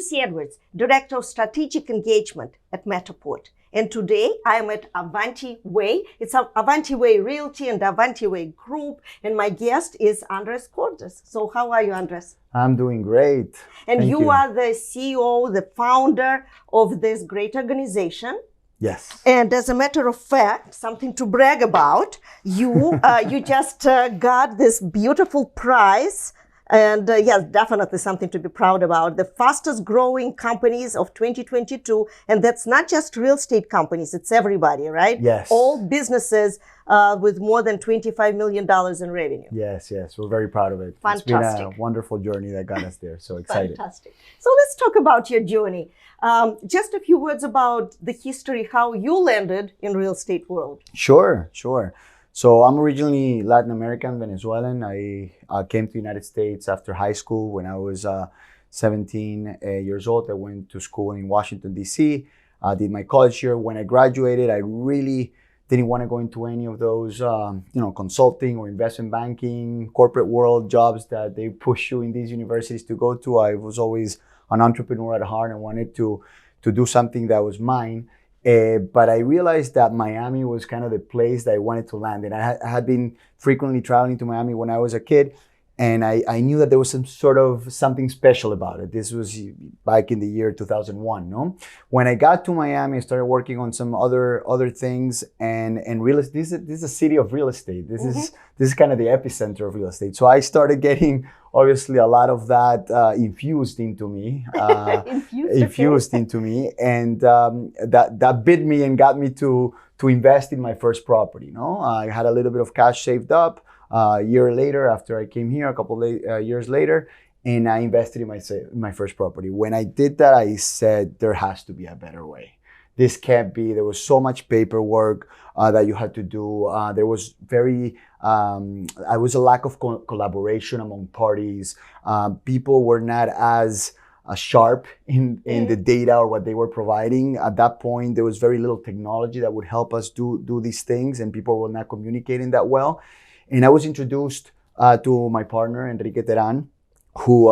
Lucy Edwards, Director of Strategic Engagement at Matterport. And today I am at Avanty Way. It's Avanty Way Realty and Avanty Way Group. And my guest is Andres Korda. So how are you, Andres? I'm doing great. And Thank you are the CEO, the founder of this great organization. Yes. And as a matter of fact, something to brag about, you just got this beautiful prize. And yes, definitely something to be proud about. The fastest growing companies of 2022. And that's not just real estate companies, it's everybody, right? Yes. All businesses with more than $25 million in revenue. Yes. We're very proud of it. Fantastic. It's been a wonderful journey that got us there. So excited. Fantastic. So let's talk about your journey. Just a few words about the history, how you landed in real estate world. Sure. So I'm originally Latin American, Venezuelan. I came to the United States after high school when I was 17 years old. I went to school in Washington, D.C. I did my college year. When I graduated, I really didn't want to go into any of those, consulting or investment banking, corporate world jobs that they push you in these universities to go to. I was always an entrepreneur at heart and wanted to do something that was mine. But I realized that Miami was kind of the place that I wanted to land. And I had been frequently traveling to Miami when I was a kid. And I knew that there was something special about it. This was back in the year 2001, no? When I got to Miami, I started working on some other things and real estate. This is a city of real estate. This is kind of the epicenter of real estate. So I started getting obviously a lot of that infused into me. Infused into me. And that bit me and got me to invest in my first property. No, I had a little bit of cash saved up. A year later, after I came here, a couple of years later, and I invested in my first property. When I did that, I said, there has to be a better way. This can't be. There was so much paperwork that you had to do. There was I was a lack of collaboration among parties. People were not as sharp in the data or what they were providing. At that point, there was very little technology that would help us do these things, and people were not communicating that well. And I was introduced to my partner, Erique Teran, who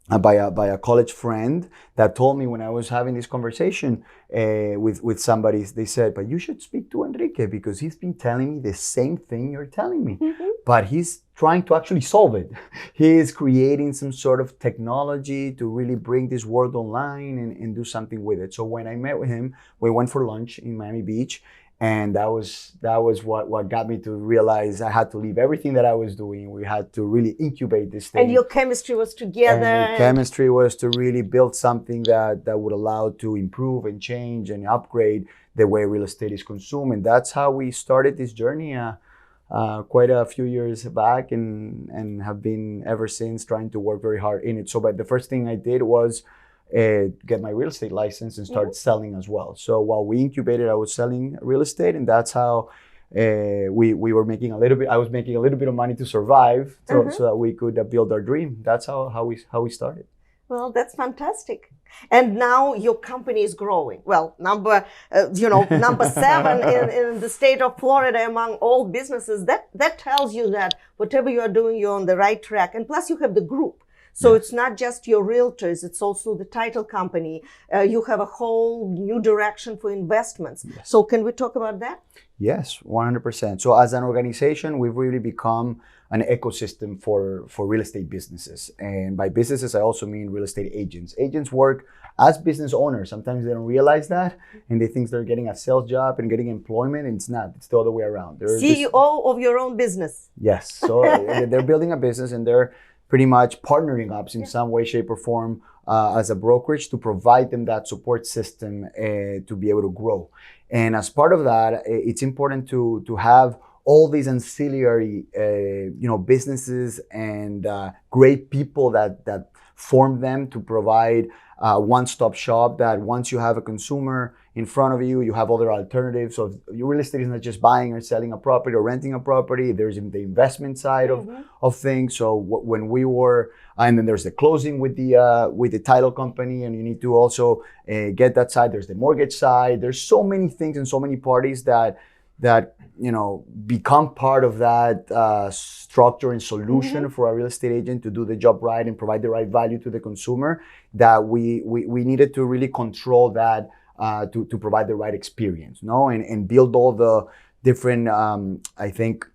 by a college friend that told me when I was having this conversation with somebody, they said, but you should speak to Erique because he's been telling me the same thing you're telling me, but he's trying to actually solve it. He is creating some sort of technology to really bring this world online and do something with it. So when I met with him, we went for lunch in Miami Beach. And that was what got me to realize I had to leave everything that I was doing. We had to really incubate this thing. And your chemistry was together. And the chemistry was to really build something that would allow to improve and change and upgrade the way real estate is consumed. And that's how we started this journey quite a few years back and have been ever since trying to work very hard in it. So but the first thing I did was get my real estate license and start selling as well. So while we incubated, I was selling real estate, and that's how we were making a little bit. I was making a little bit of money to survive, so that we could build our dream. That's how we started. Well, that's fantastic. And now your company is growing. Well, number 7 in the state of Florida among all businesses. That tells you that whatever you are doing, you're on the right track. And plus, you have the group. So it's not just your realtors, it's also the title company. You have a whole new direction for investments. Yes. So can we talk about that? Yes, 100%. So as an organization, we've really become an ecosystem for real estate businesses. And by businesses, I also mean real estate agents. Agents work as business owners. Sometimes they don't realize that and they think they're getting a sales job and getting employment, and it's not. It's the other way around. CEO of your own business. Yes. So they're building a business and they're pretty much partnering up in some way, shape, or form as a brokerage to provide them that support system to be able to grow. And as part of that, it's important to have all these ancillary, businesses and great people that form them to provide a one-stop shop that once you have a consumer in front of you, you have other alternatives. So your real estate is not just buying or selling a property or renting a property. There's the investment side of things. So when we were, and then there's the closing with the title company, and you need to also get that side. There's the mortgage side. There's so many things and so many parties that that become part of that structure and solution for a real estate agent to do the job right and provide the right value to the consumer, that we needed to really control that to provide the right experience, and build all the different I think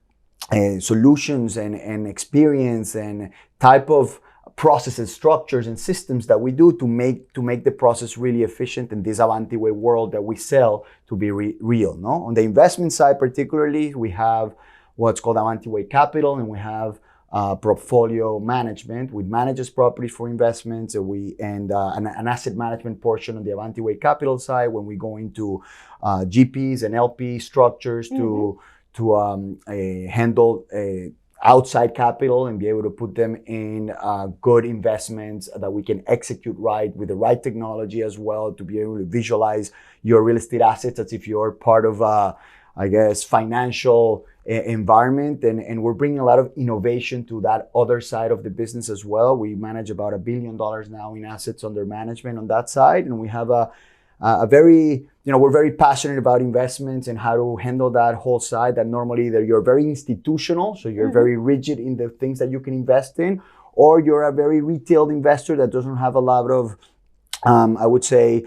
solutions and experience and type of processes, structures, and systems that we do to make the process really efficient in this Avanti way world that we sell to be real. No, on the investment side, particularly, we have what's called Avanti way capital, and we have portfolio management, which manages properties for investments, and an asset management portion on the Avanti way capital side when we go into GPs and LP structures to handle outside capital and be able to put them in good investments that we can execute right with the right technology as well, to be able to visualize your real estate assets as if you're part of I guess financial environment, and we're bringing a lot of innovation to that other side of the business as well. We manage about $1 billion now in assets under management on that side, and we have a very, we're very passionate about investments and how to handle that whole side that normally you're very institutional, so you're very rigid in the things that you can invest in, or you're a very retail investor that doesn't have a lot of, I would say,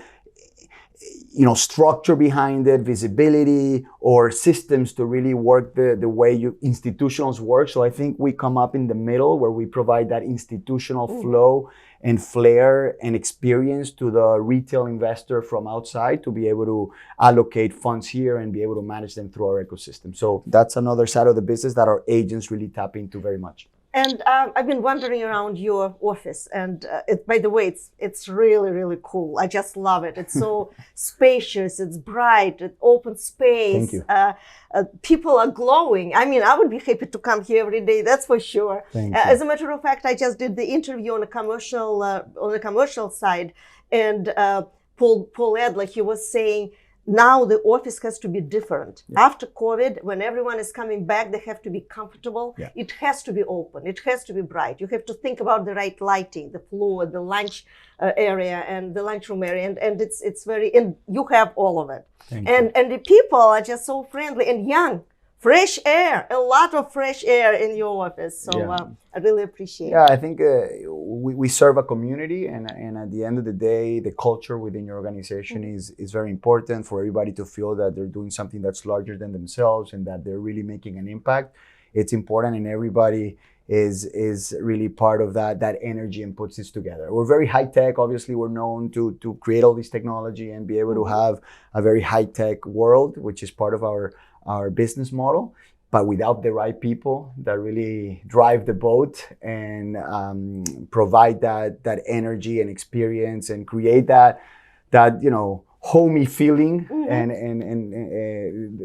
structure behind it, visibility, or systems to really work the way institutionals work. So I think we come up in the middle where we provide that institutional flow and flair and experience to the retail investor from outside to be able to allocate funds here and be able to manage them through our ecosystem. So that's another side of the business that our agents really tap into very much. And I've been wandering around your office, and by the way, it's really, really cool. I just love it. It's so spacious, it's bright, it's open space. Thank you. People are glowing. I mean, I would be happy to come here every day, that's for sure. As a matter of fact, I just did the interview on the commercial side, and Paul Adler, he was saying, now the office has to be different. After COVID, when everyone is coming back, they have to be comfortable. It has to be open. It has to be bright. You have to think about the right lighting, the floor, the lunch area, and the lunchroom area, and it's very. And you have all of it. And the people are just so friendly and young. Fresh air, a lot of fresh air in your office. So I really appreciate it. Yeah, I think we serve a community, and at the end of the day, the culture within your organization is very important for everybody to feel that they're doing something that's larger than themselves and that they're really making an impact. It's important, and everybody is really part of that energy and puts this together. We're very high tech. Obviously, we're known to create all this technology and be able to have a very high tech world, which is part of our business model, but without the right people that really drive the boat and provide that energy and experience and create that homey feeling, and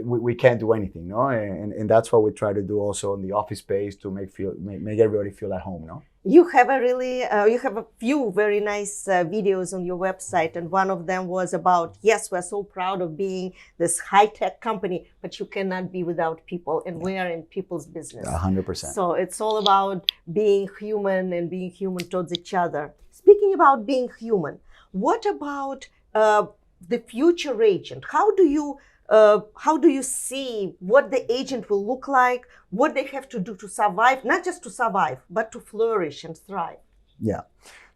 we can't do anything, no? And that's what we try to do also in the office space to make everybody feel at home, no? You have a few very nice videos on your website, and one of them was about, yes, we're so proud of being this high-tech company, but you cannot be without people, and we are in people's business. 100%. So it's all about being human and being human towards each other. Speaking about being human, what about the future agent? How do you see what the agent will look like, what they have to do to survive, not just to survive, but to flourish and thrive? Yeah.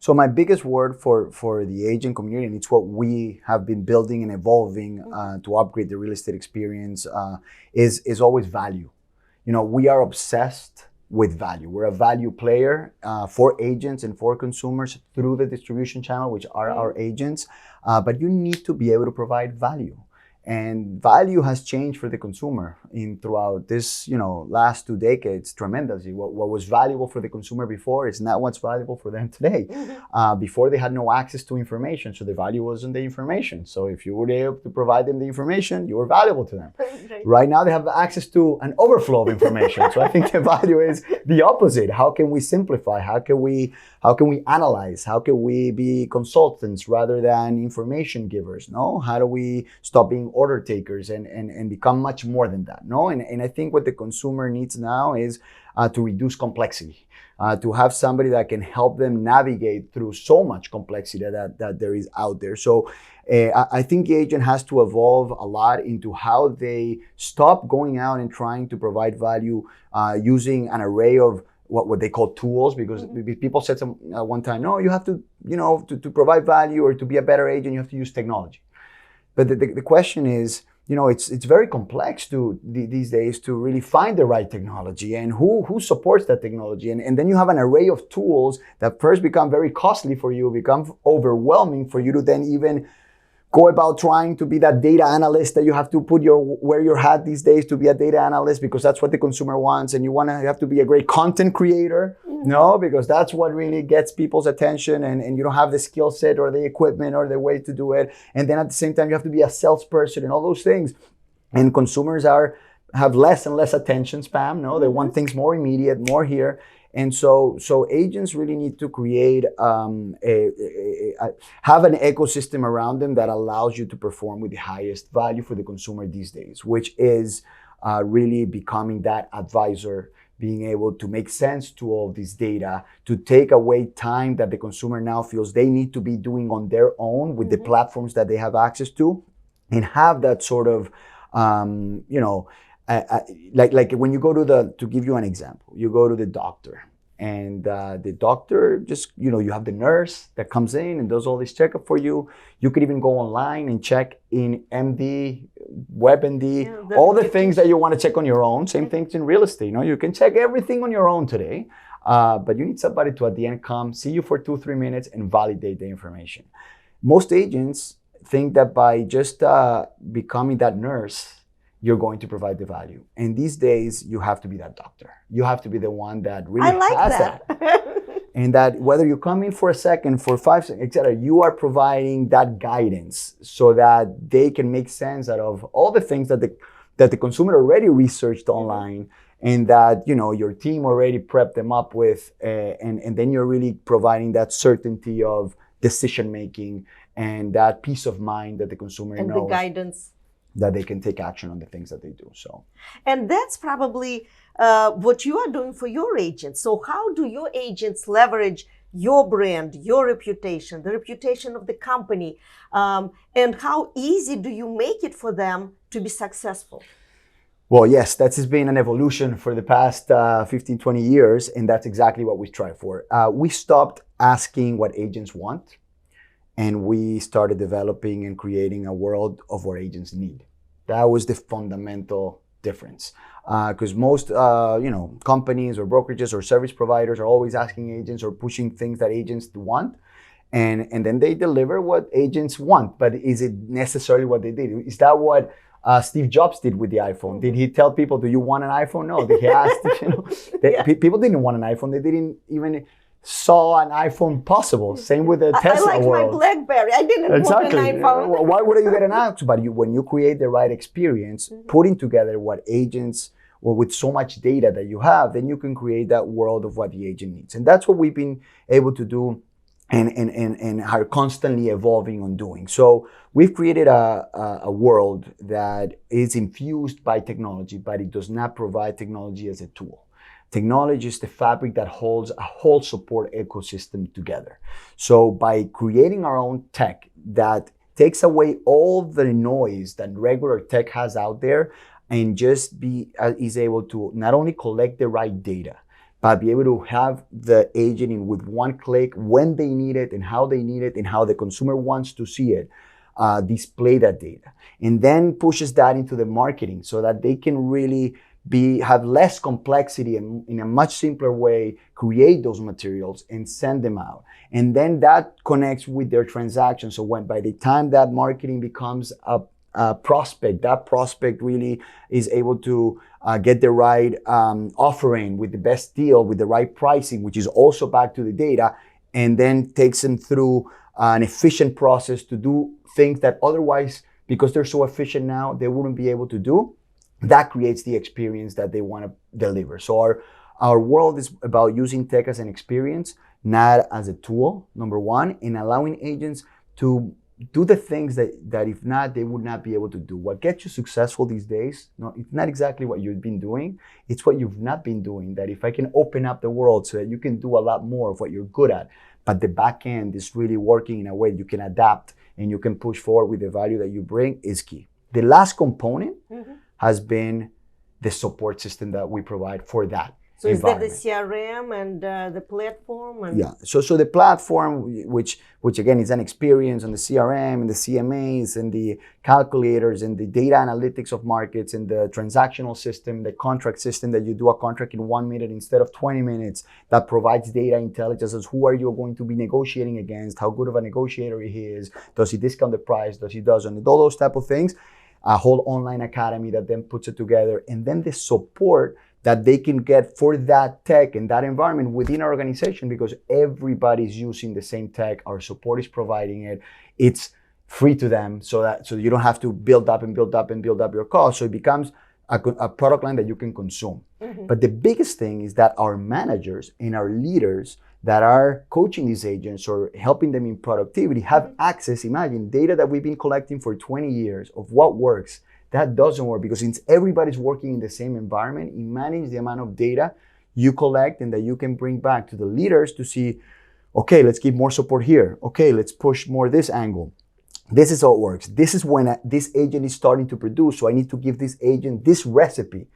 So my biggest word for the agent community, and it's what we have been building and evolving to upgrade the real estate experience, is always value. We are obsessed with value. We're a value player for agents and for consumers through the distribution channel, which are our agents. But you need to be able to provide value. And value has changed for the consumer throughout this, last 2 decades tremendously. What was valuable for the consumer before is not what's valuable for them today. Before, they had no access to information, so the value was in the information. So if you were able to provide them the information, you were valuable to them. Right now, they have access to an overflow of information. So I think the value is the opposite. How can we simplify? How can we analyze? How can we be consultants rather than information givers? No? How do we stop being order takers and become much more than that? No? And I think what the consumer needs now is to reduce complexity. to have somebody that can help them navigate through so much complexity that there is out there. So I think the agent has to evolve a lot into how they stop going out and trying to provide value using an array of what they call tools, because people said one time, no, you have to, to provide value or to be a better agent, you have to use technology. But the question is, it's very complex these days to really find the right technology and who supports that technology. And then you have an array of tools that first become very costly for you, become overwhelming for you to then even go about trying to be that data analyst that you have to wear your hat these days to be a data analyst, because that's what the consumer wants. And you have to be a great content creator, because that's what really gets people's attention, and you don't have the skill set or the equipment or the way to do it. And then at the same time, you have to be a salesperson and all those things. And consumers have less and less attention span. They want things more immediate, more here. And so agents really need to create, have an ecosystem around them that allows you to perform with the highest value for the consumer these days, which is really becoming that advisor, being able to make sense to all this data, to take away time that the consumer now feels they need to be doing on their own with the platforms that they have access to, and have that sort of, like when you go to give you an example, you go to the doctor, and the doctor just, you have the nurse that comes in and does all this checkup for you. You could even go online and check in MD, WebMD, all the things that you want to check on your own. Same things in real estate. You can check everything on your own today, but you need somebody to at the end come, see you for 2-3 minutes and validate the information. Most agents think that by just becoming that nurse, you're going to provide the value. And these days, you have to be that doctor. You have to be the one that really has that. And that whether you come in for a second, for 5 seconds, etc., you are providing that guidance so that they can make sense out of all the things that the consumer already researched online, and that your team already prepped them up with, and then you're really providing that certainty of decision making and that peace of mind that the consumer knows. And the guidance. That they can take action on the things that they do. And that's probably what you are doing for your agents. So how do your agents leverage your brand, your reputation, the reputation of the company, and how easy do you make it for them to be successful? Well, yes, that has been an evolution for the past 15, 20 years, and that's exactly what we strive for. We stopped asking what agents want, and we started developing and creating a world of what agents need. That was the fundamental difference. Because most companies or brokerages or service providers are always asking agents or pushing things that agents want. And then they deliver what agents want. But is it necessarily what they did? Is that what Steve Jobs did with the iPhone? Did he tell people, do you want an iPhone? No. Did he ask? People didn't want an iPhone. They didn't even saw an iPhone possible. Same with the Tesla world. I like my BlackBerry. I didn't want an iPhone. Why would you get an iPhone? But when you create the right experience, putting together what agents, or with so much data that you have, then you can create that world of what the agent needs. And that's what we've been able to do and are constantly evolving on doing. So we've created a world that is infused by technology, but it does not provide technology as a tool. Technology is the fabric that holds a whole support ecosystem together. So by creating our own tech that takes away all the noise that regular tech has out there, and just is able to not only collect the right data, but be able to have the agent in with one click when they need it and how they need it and how the consumer wants to see it, display that data, and then pushes that into the marketing so that they can really have less complexity and in a much simpler way create those materials and send them out. And then that connects with their transaction. So by the time that marketing becomes a prospect, that prospect really is able to get the right offering with the best deal, with the right pricing, which is also back to the data, and then takes them through an efficient process to do things that otherwise, because they're so efficient now, they wouldn't be able to do. That creates the experience that they want to deliver. So our world is about using tech as an experience, not as a tool, number one, and allowing agents to do the things that if not, they would not be able to do. What gets you successful these days, no, it's not exactly what you've been doing, it's what you've not been doing. That if I can open up the world so that you can do a lot more of what you're good at, but the back end is really working in a way you can adapt and you can push forward with the value that you bring, is key. The last component has been the support system that we provide for that. So is that the CRM and the platform? And yeah. So the platform, which again is an experience on the CRM and the CMAs and the calculators and the data analytics of markets and the transactional system, the contract system that you do a contract in 1 minute instead of 20 minutes, that provides data intelligence as who are you going to be negotiating against, how good of a negotiator he is, does he discount the price, does he doesn't, all those type of things. A whole online academy that then puts it together, and then the support that they can get for that tech and that environment within our organization, because everybody's using the same tech. Our support is providing it. It's free to them, so you don't have to build up your costs. So it becomes a product line that you can consume. But the biggest thing is that our managers and our leaders that are coaching these agents or helping them in productivity have access. Imagine data that we've been collecting for 20 years of what works. That doesn't work, because since everybody's working in the same environment, imagine the amount of data you collect and that you can bring back to the leaders to see, okay, let's give more support here. Okay, let's push more this angle. This is how it works. This is when this agent is starting to produce, so I need to give this agent this recipe.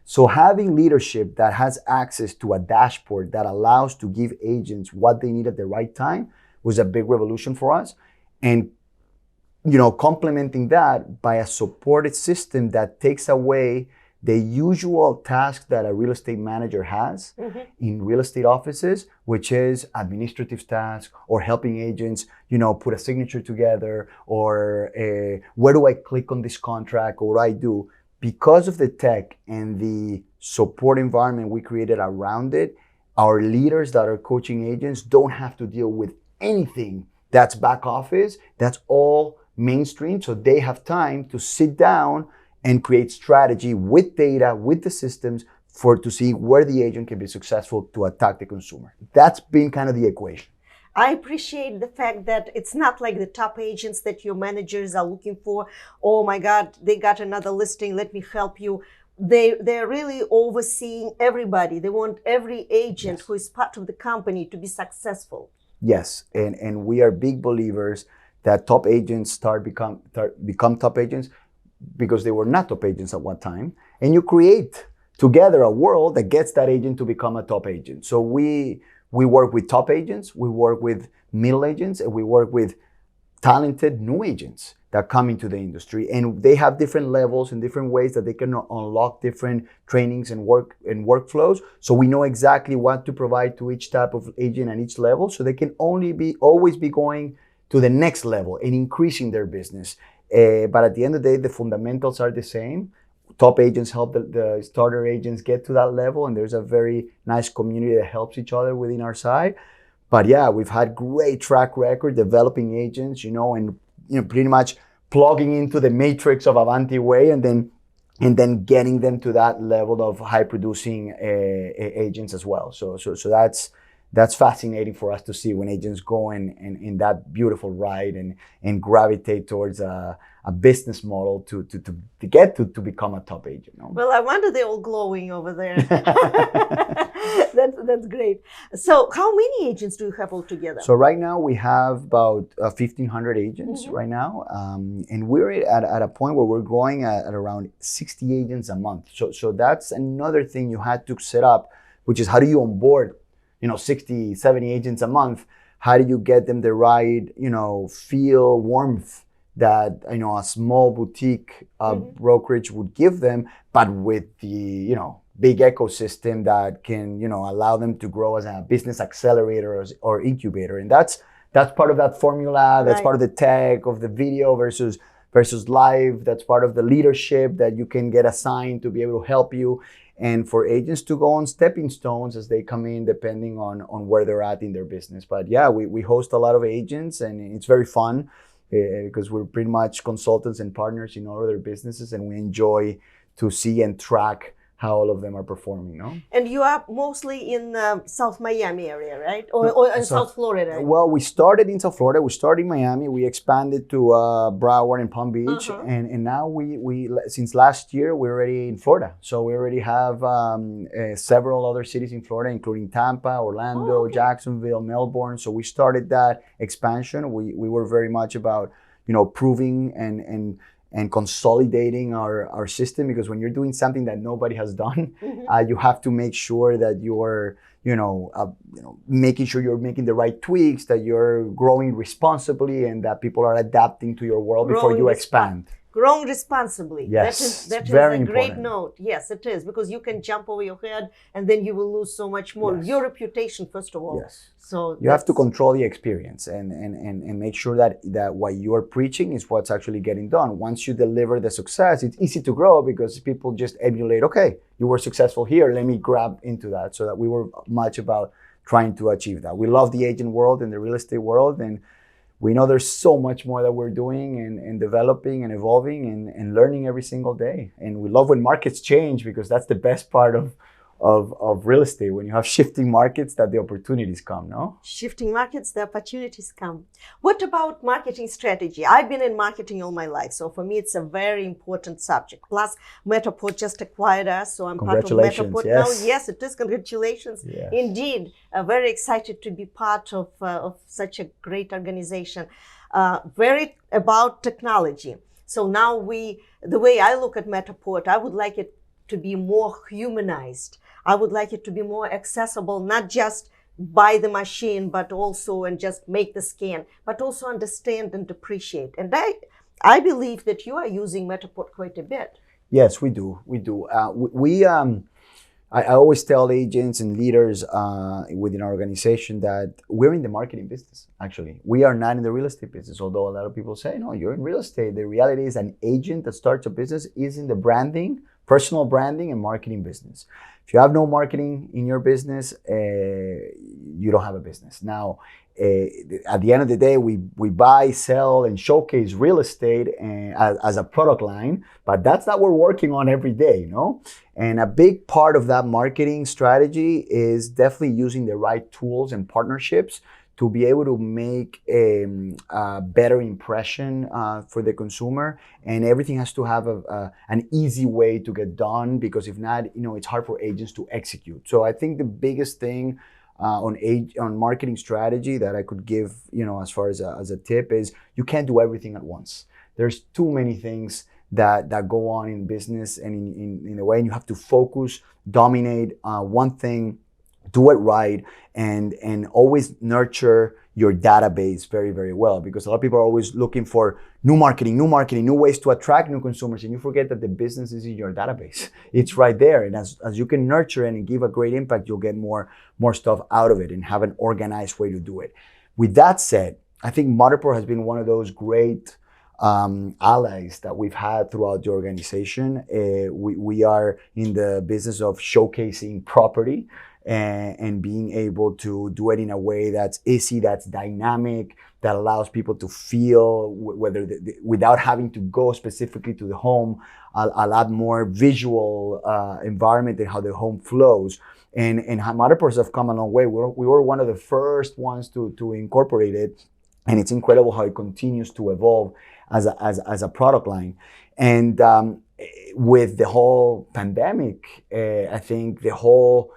So having leadership that has access to a dashboard that allows to give agents what they need at the right time was a big revolution for us. And complementing that by a supported system that takes away the usual task that a real estate manager has in real estate offices, which is administrative tasks or helping agents, put a signature together, or where do I click on this contract, or what I do. Because of the tech and the support environment we created around it, our leaders that are coaching agents don't have to deal with anything that's back office. That's all mainstream. So they have time to sit down and create strategy with data, with the systems, to see where the agent can be successful to attack the consumer. That's been kind of the equation. I appreciate the fact that it's not like the top agents that your managers are looking for. Oh my God, they got another listing, let me help you. They're really overseeing everybody. They want every agent who is part of the company to be successful. Yes, and we are big believers that top agents become top agents because they were not top agents at one time. And you create together a world that gets that agent to become a top agent. So we work with top agents, we work with middle agents, and we work with talented new agents that come into the industry. And they have different levels and different ways that they can unlock different trainings and workflows. So we know exactly what to provide to each type of agent at each level, so they can always be going to the next level and increasing their business. But at the end of the day, the fundamentals are the same. Top agents help the starter agents get to that level, and there's a very nice community that helps each other within our side. But yeah, we've had great track record developing agents, and pretty much plugging into the matrix of Avanti way, and then getting them to that level of high producing agents as well. So that's fascinating for us to see when agents go in that beautiful ride and gravitate towards a business model to get to become a top agent. Well, I wonder they're all glowing over there. That's great. So how many agents do you have altogether? So right now we have about 1,500 agents right now. And we're at a point where we're growing at around 60 agents a month. So that's another thing you had to set up, which is how do you onboard 60, 70 agents a month? How do you get them the right, feel, warmth that, a small boutique brokerage would give them, but with the, big ecosystem that can, allow them to grow as a business accelerator or incubator. And that's part of that formula. That's part of the tech of the video versus live. That's part of the leadership that you can get assigned to be able to help you. And for agents to go on stepping stones as they come in, depending on where they're at in their business. But yeah, we host a lot of agents, and it's very fun because we're pretty much consultants and partners in all of their businesses, and we enjoy to see and track how all of them are performing, no? And you are mostly in South Miami area, right? Or in South Florida? Well, we started in South Florida. We started in Miami. We expanded to Broward and Palm Beach. And now we since last year, we're already in Florida. So we already have several other cities in Florida, including Tampa, Orlando, Jacksonville, Melbourne. So we started that expansion. We were very much about, proving and consolidating our system, because when you're doing something that nobody has done, you have to make sure that you're making sure you're making the right tweaks, that you're growing responsibly, and that people are adapting to your world before you expand. Growing responsibly. Yes, that is very a great important. note. Yes, it is, because you can jump over your head and then you will lose so much more. Yes. Your reputation, first of all. Yes. So you have to control the experience and make sure that what you are preaching is what's actually getting done. Once you deliver the success, it's easy to grow because people just emulate, okay, you were successful here, let me grab into that. So that we were much about trying to achieve that. We love the agent world and the real estate world, and we know there's so much more that we're doing and developing and evolving and learning every single day. And we love when markets change, because that's the best part of real estate. When you have shifting markets, that the opportunities come, no? Shifting markets, the opportunities come. What about marketing strategy? I've been in marketing all my life, so for me it's a very important subject. Plus, Metaport just acquired us, so I'm part of Metaport now. Yes, it is. Congratulations. Yes. Indeed, very excited to be part of such a great organization. Very about technology. So now the way I look at Metaport, I would like it to be more humanized. I would like it to be more accessible, not just buy the machine, but also and just make the scan, but also understand and appreciate. And I believe that you are using Metaport quite a bit. Yes, we do. I always tell agents and leaders within our organization that we're in the marketing business, actually. We are not in the real estate business, although a lot of people say, no, you're in real estate. The reality is an agent that starts a business is in the branding, personal branding and marketing business. If you have no marketing in your business, you don't have a business. Now, at the end of the day, we buy, sell, and showcase real estate as a product line, but that's not what we're working on every day, no? And a big part of that marketing strategy is definitely using the right tools and partnerships to be able to make a better impression for the consumer. And everything has to have an easy way to get done, because if not, it's hard for agents to execute. So I think the biggest thing on marketing strategy that I could give, as far as a tip is you can't do everything at once. There's too many things that go on in business and in a way, and you have to focus, dominate one thing, do it right, and always nurture your database very, very well, because a lot of people are always looking for new marketing, new ways to attract new consumers, and you forget that the business is in your database. It's right there, and as you can nurture it and give a great impact, you'll get more stuff out of it and have an organized way to do it. With that said, I think Matterport has been one of those great allies that we've had throughout the organization. We are in the business of showcasing property and being able to do it in a way that's easy, that's dynamic, that allows people to feel without having to go specifically to the home, a lot more visual environment and how the home flows. And Matterports have come a long way. We were one of the first ones to incorporate it, and it's incredible how it continues to evolve as a product line. And with the whole pandemic, I think the whole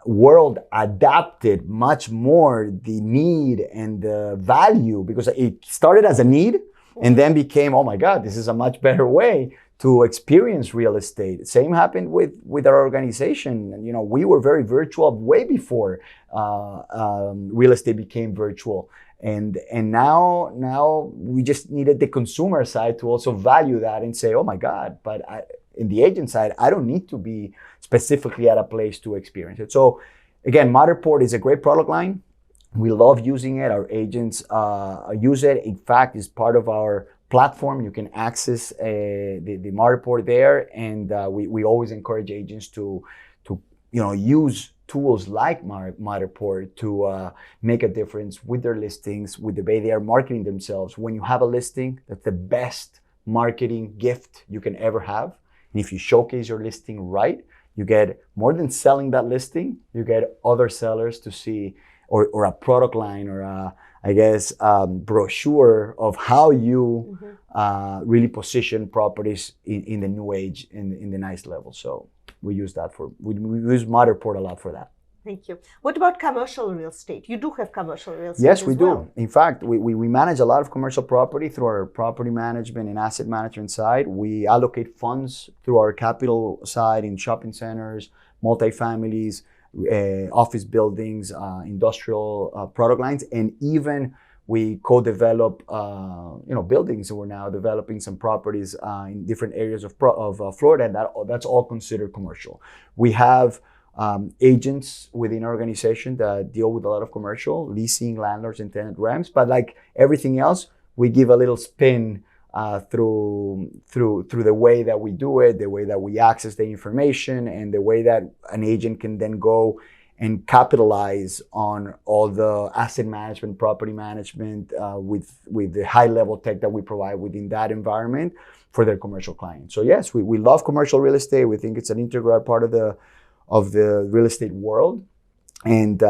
world adapted much more the need and the value, because it started as a need and then became, oh my God, this is a much better way to experience real estate. Same happened with our organization. We were very virtual way before real estate became virtual. And now we just needed the consumer side to also value that and say, oh my God, but in the agent side, I don't need to be specifically at a place to experience it. So again, Matterport is a great product line. We love using it. Our agents use it. In fact, it's part of our platform. You can access the Matterport there. And we always encourage agents to use tools like Matterport to make a difference with their listings, with the way they are marketing themselves. When you have a listing, that's the best marketing gift you can ever have. And if you showcase your listing right, You get more than selling that listing, you get other sellers to see, or a product line, or a, I guess, brochure of how you really position properties in the new age, in the nice level. So we use that we use Matterport a lot for that. Thank you. What about commercial real estate? You do have commercial real estate. Yes, as we well. do. In fact, we manage a lot of commercial property through our property management and asset management side. We allocate funds through our capital side in shopping centers, multifamilies, office buildings, industrial product lines, and even we co-develop buildings. So we're now developing some properties in different areas of Florida, and that's all considered commercial. We have agents within our organization that deal with a lot of commercial, leasing, landlords, and tenant reps. But like everything else, we give a little spin through the way that we do it, the way that we access the information, and the way that an agent can then go and capitalize on all the asset management, property management, with the high level tech that we provide within that environment for their commercial clients. So yes, we love commercial real estate. We think it's an integral part of the real estate world. And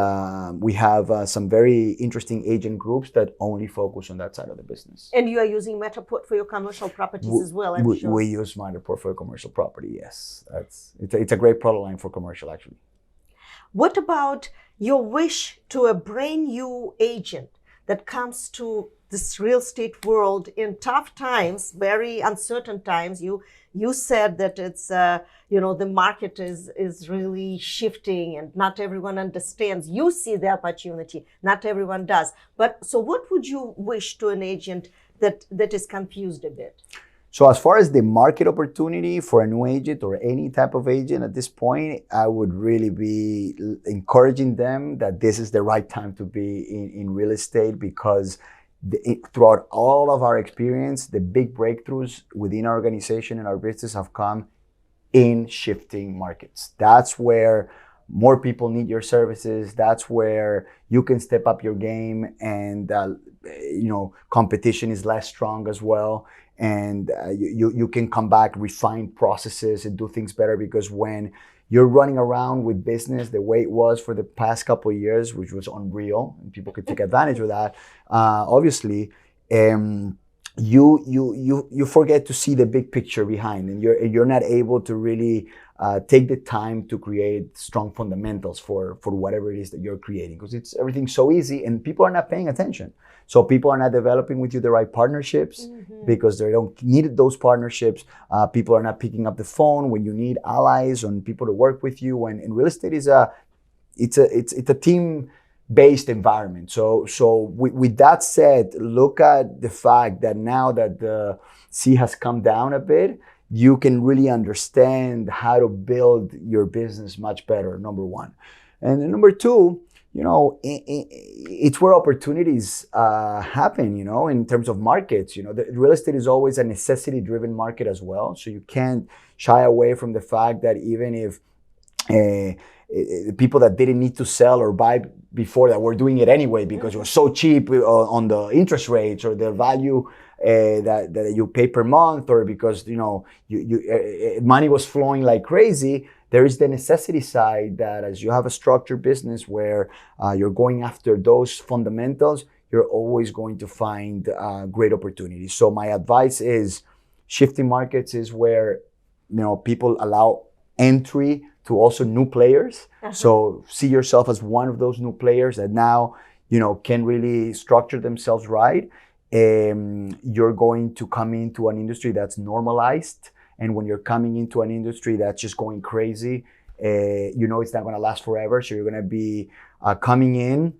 we have some very interesting agent groups that only focus on that side of the business. And you are using Matterport for your commercial properties as well, I'm sure. We use Matterport for commercial property, yes. It's a great product line for commercial, actually. What about your wish to a brand new agent that comes to this real estate world in tough times, very uncertain times? You said that it's the market is really shifting and not everyone understands. You see the opportunity, not everyone does. But so what would you wish to an agent that is confused a bit? So as far as the market opportunity for a new agent or any type of agent at this point, I would really be encouraging them that this is the right time to be in real estate, because throughout all of our experience, the big breakthroughs within our organization and our business have come in shifting markets. That's where more people need your services. That's where you can step up your game, and competition is less strong as well. And you can come back, refine processes, and do things better, because when you're running around with business the way it was for the past couple of years, which was unreal, and people could take advantage of that, obviously, you forget to see the big picture behind, and you're not able to really take the time to create strong fundamentals for whatever it is that you're creating, because everything's so easy and people are not paying attention. So people are not developing with you the right partnerships because they don't need those partnerships. People are not picking up the phone when you need allies and people to work with you. And in real estate it's a team-based environment. So with that said, look at the fact that now that the sea has come down a bit, you can really understand how to build your business much better, number one. And then number two, it's where opportunities happen, in terms of markets. The real estate is always a necessity-driven market as well. So you can't shy away from the fact that even if people that didn't need to sell or buy before, that were doing it anyway because it was so cheap on the interest rates or the value that you pay per month, or because money was flowing like crazy. There is the necessity side that as you have a structured business where you're going after those fundamentals, you're always going to find great opportunities. So my advice is shifting markets is where people allow entry to also new players. So see yourself as one of those new players that now can really structure themselves right. You're going to come into an industry that's normalized. And when you're coming into an industry that's just going crazy, it's not going to last forever. So you're going to be coming in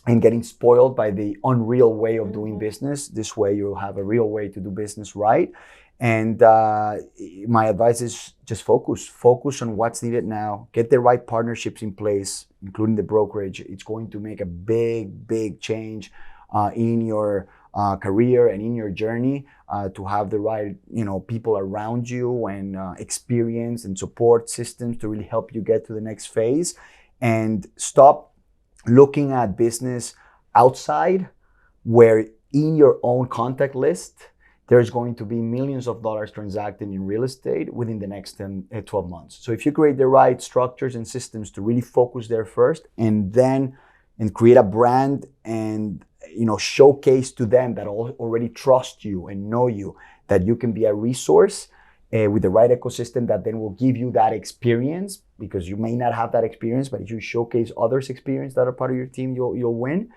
and getting spoiled by the unreal way of doing business. This way you'll have a real way to do business right. And my advice is just focus on what's needed now. Get the right partnerships in place, including the brokerage. It's going to make a big change in your career and in your journey, to have the right people around you and experience and support systems to really help you get to the next phase. And stop looking at business outside, where in your own contact list there's going to be millions of dollars transacted in real estate within the next 12 months. So if you create the right structures and systems to really focus there first, and create a brand and showcase to them that already trust you and know you, that you can be a resource with the right ecosystem that then will give you that experience, because you may not have that experience, but if you showcase others' experience that are part of your team, you'll win.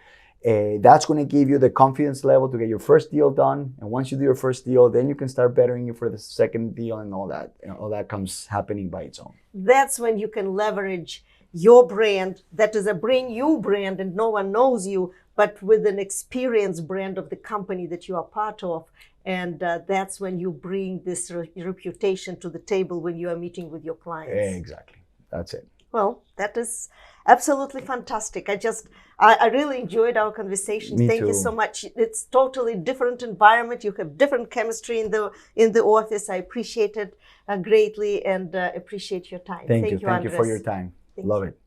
That's going to give you the confidence level to get your first deal done. And once you do your first deal, then you can start bettering you for the second deal, and all that comes happening by its own. That's when you can leverage your brand, that is a brand new brand and no one knows you, but with an experienced brand of the company that you are part of. And that's when you bring this reputation to the table when you are meeting with your clients. Exactly. That's it. Well, that is absolutely fantastic. I really enjoyed our conversation. Me Thank too. you so much. It's totally different environment. You have different chemistry in the office. I appreciate it greatly, and appreciate your time. Thank you. Thank you Andres. for your time. Love it.